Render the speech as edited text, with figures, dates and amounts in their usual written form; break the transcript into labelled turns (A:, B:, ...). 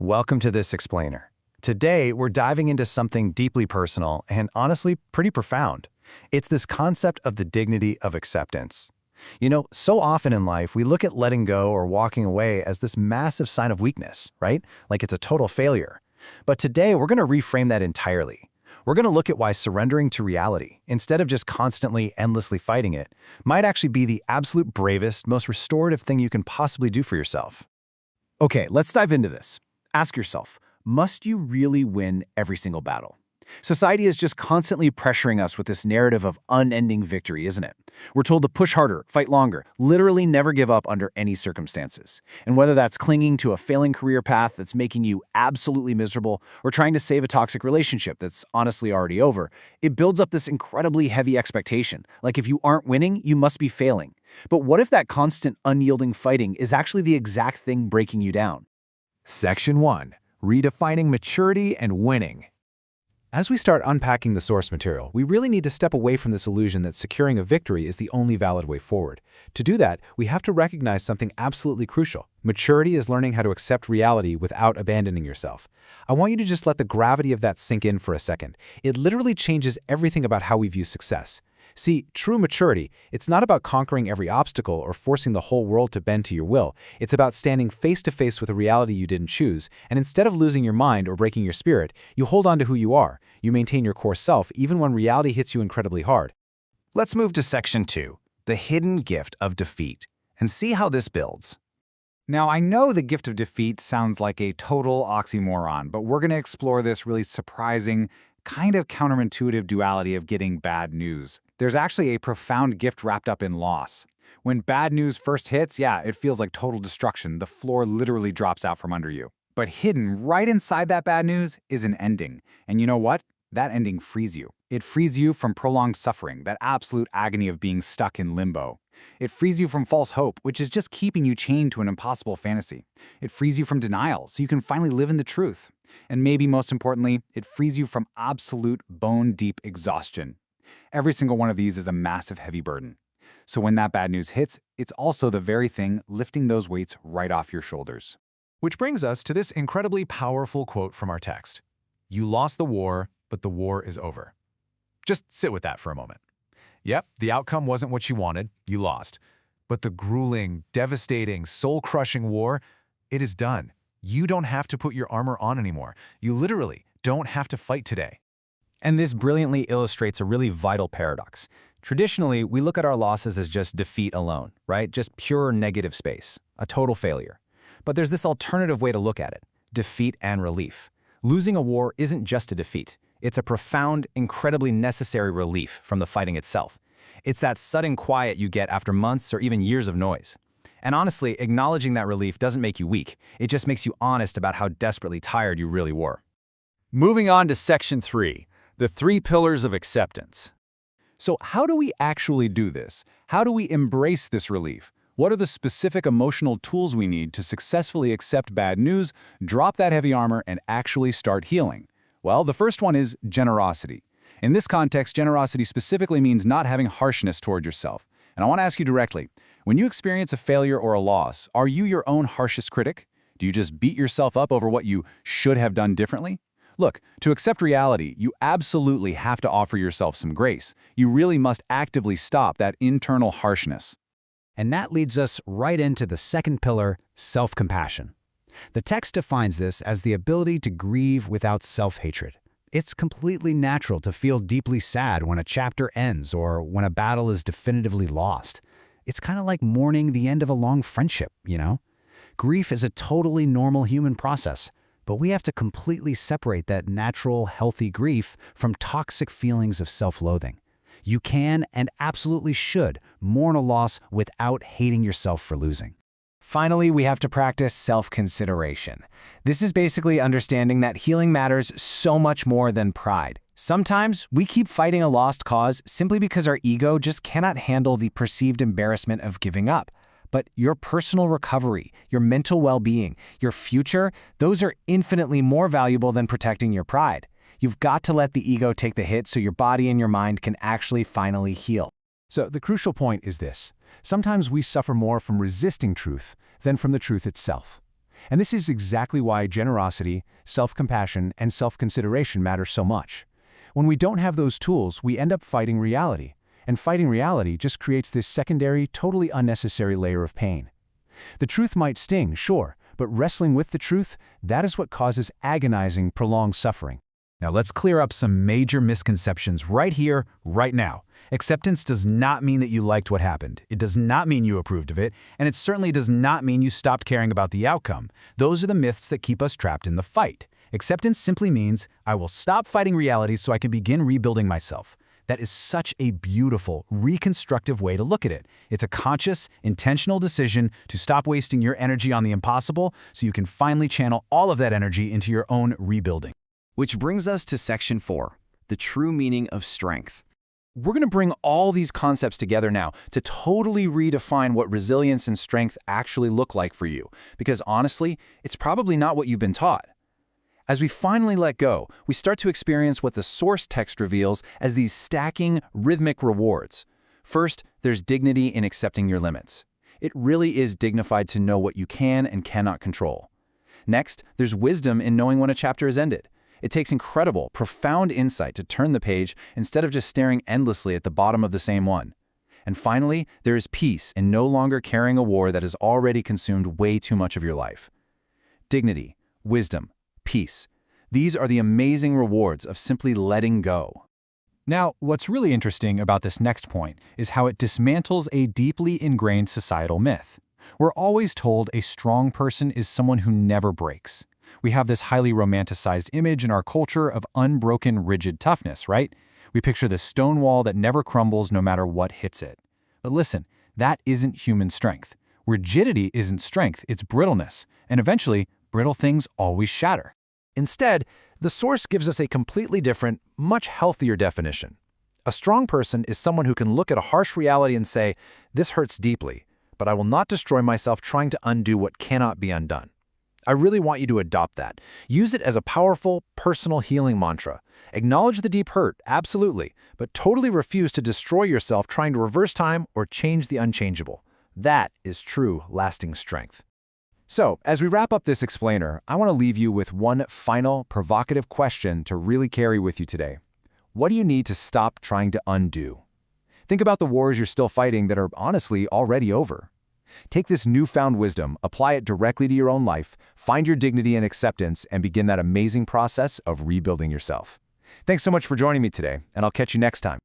A: Welcome to this explainer. Today, we're diving into something deeply personal and honestly pretty profound. It's this concept of the dignity of acceptance. So often in life, we look at letting go or walking away as this massive sign of weakness, right? Like it's a total failure. But today, we're going to reframe that entirely. We're going to look at why surrendering to reality, instead of just constantly, endlessly fighting it, might actually be the absolute bravest, most restorative thing you can possibly do for yourself.
B: Okay, let's dive into this. Ask yourself, must you really win every single battle? Society is just constantly pressuring us with this narrative of unending victory, isn't it? We're told to push harder, fight longer, literally never give up under any circumstances. And whether that's clinging to a failing career path that's making you absolutely miserable or trying to save a toxic relationship that's honestly already over, it builds up this incredibly heavy expectation. Like if you aren't winning, you must be failing. But what if that constant, unyielding fighting is actually the exact thing breaking you down?
C: Section 1. Redefining maturity and winning. As we start unpacking the source material, we really need to step away from this illusion that securing a victory is the only valid way forward. To do that, we have to recognize something absolutely crucial. Maturity is learning how to accept reality without abandoning yourself. I want you to just let the gravity of that sink in for a second. It literally changes everything about how we view success. See, true maturity, it's not about conquering every obstacle or forcing the whole world to bend to your will. It's about standing face to face with a reality you didn't choose, and instead of losing your mind or breaking your spirit, you hold on to who you are. You maintain your core self even when reality hits you incredibly hard.
B: Let's move to Section 2, the hidden gift of defeat, and see how this builds.
D: Now, I know the gift of defeat sounds like a total oxymoron, but we're going to explore this really surprising, kind of counterintuitive duality of getting bad news. There's actually a profound gift wrapped up in loss. When bad news first hits, it feels like total destruction. The floor literally drops out from under you. But hidden right inside that bad news is an ending. And you know what? That ending frees you. It frees you from prolonged suffering, that absolute agony of being stuck in limbo. It frees you from false hope, which is just keeping you chained to an impossible fantasy. It frees you from denial, so you can finally live in the truth. And maybe most importantly, it frees you from absolute bone-deep exhaustion. Every single one of these is a massive, heavy burden. So when that bad news hits, it's also the very thing lifting those weights right off your shoulders.
C: Which brings us to this incredibly powerful quote from our text. You lost the war, but the war is over. Just sit with that for a moment. Yep, the outcome wasn't what you wanted, you lost. But the grueling, devastating, soul-crushing war, it is done. You don't have to put your armor on anymore. You literally don't have to fight today.
A: And this brilliantly illustrates a really vital paradox. Traditionally, we look at our losses as just defeat alone, right? Just pure negative space, a total failure. But there's this alternative way to look at it, defeat and relief. Losing a war isn't just a defeat. It's a profound, incredibly necessary relief from the fighting itself. It's that sudden quiet you get after months or even years of noise. And honestly, acknowledging that relief doesn't make you weak. It just makes you honest about how desperately tired you really were.
E: Moving on to Section 3, the 3 pillars of acceptance.
D: So how do we actually do this? How do we embrace this relief? What are the specific emotional tools we need to successfully accept bad news, drop that heavy armor, and actually start healing? Well, the first one is generosity. In this context, generosity specifically means not having harshness toward yourself. And I want to ask you directly, when you experience a failure or a loss, are you your own harshest critic? Do you just beat yourself up over what you should have done differently? Look, to accept reality, you absolutely have to offer yourself some grace. You really must actively stop that internal harshness.
B: And that leads us right into the second pillar, self-compassion. The text defines this as the ability to grieve without self-hatred. It's completely natural to feel deeply sad when a chapter ends or when a battle is definitively lost. It's kind of like mourning the end of a long friendship, Grief is a totally normal human process, but we have to completely separate that natural, healthy grief from toxic feelings of self-loathing. You can and absolutely should mourn a loss without hating yourself for losing.
A: Finally, we have to practice self-consideration. This is basically understanding that healing matters so much more than pride. Sometimes we keep fighting a lost cause simply because our ego just cannot handle the perceived embarrassment of giving up. But your personal recovery, your mental well-being, your future, those are infinitely more valuable than protecting your pride. You've got to let the ego take the hit so your body and your mind can actually finally heal.
C: So the crucial point is this. Sometimes we suffer more from resisting truth than from the truth itself. And this is exactly why generosity, self-compassion, and self-consideration matter so much. When we don't have those tools, we end up fighting reality. And fighting reality just creates this secondary, totally unnecessary layer of pain. The truth might sting, sure, but wrestling with the truth, that is what causes agonizing, prolonged suffering.
A: Now let's clear up some major misconceptions right here, right now. Acceptance does not mean that you liked what happened. It does not mean you approved of it, and it certainly does not mean you stopped caring about the outcome. Those are the myths that keep us trapped in the fight. Acceptance simply means, I will stop fighting reality so I can begin rebuilding myself. That is such a beautiful, reconstructive way to look at it. It's a conscious, intentional decision to stop wasting your energy on the impossible so you can finally channel all of that energy into your own rebuilding.
E: Which brings us to Section 4, the true meaning of strength.
C: We're going to bring all these concepts together now to totally redefine what resilience and strength actually look like for you, because honestly, it's probably not what you've been taught. As we finally let go, we start to experience what the source text reveals as these stacking, rhythmic rewards. First, there's dignity in accepting your limits. It really is dignified to know what you can and cannot control. Next, there's wisdom in knowing when a chapter is ended. It takes incredible, profound insight to turn the page instead of just staring endlessly at the bottom of the same one. And finally, there is peace in no longer carrying a war that has already consumed way too much of your life. Dignity, wisdom, peace. These are the amazing rewards of simply letting go.
A: Now, what's really interesting about this next point is how it dismantles a deeply ingrained societal myth. We're always told a strong person is someone who never breaks. We have this highly romanticized image in our culture of unbroken, rigid toughness, right? We picture the stone wall that never crumbles no matter what hits it. But listen, that isn't human strength. Rigidity isn't strength, it's brittleness. And eventually, brittle things always shatter.
C: Instead, the source gives us a completely different, much healthier definition. A strong person is someone who can look at a harsh reality and say, "This hurts deeply, but I will not destroy myself trying to undo what cannot be undone." I really want you to adopt that. Use it as a powerful, personal healing mantra. Acknowledge the deep hurt, absolutely, but totally refuse to destroy yourself trying to reverse time or change the unchangeable. That is true, lasting strength. So, as we wrap up this explainer, I want to leave you with one final, provocative question to really carry with you today. What do you need to stop trying to undo? Think about the wars you're still fighting that are honestly already over. Take this newfound wisdom, apply it directly to your own life, find your dignity and acceptance, and begin that amazing process of rebuilding yourself. Thanks so much for joining me today, and I'll catch you next time.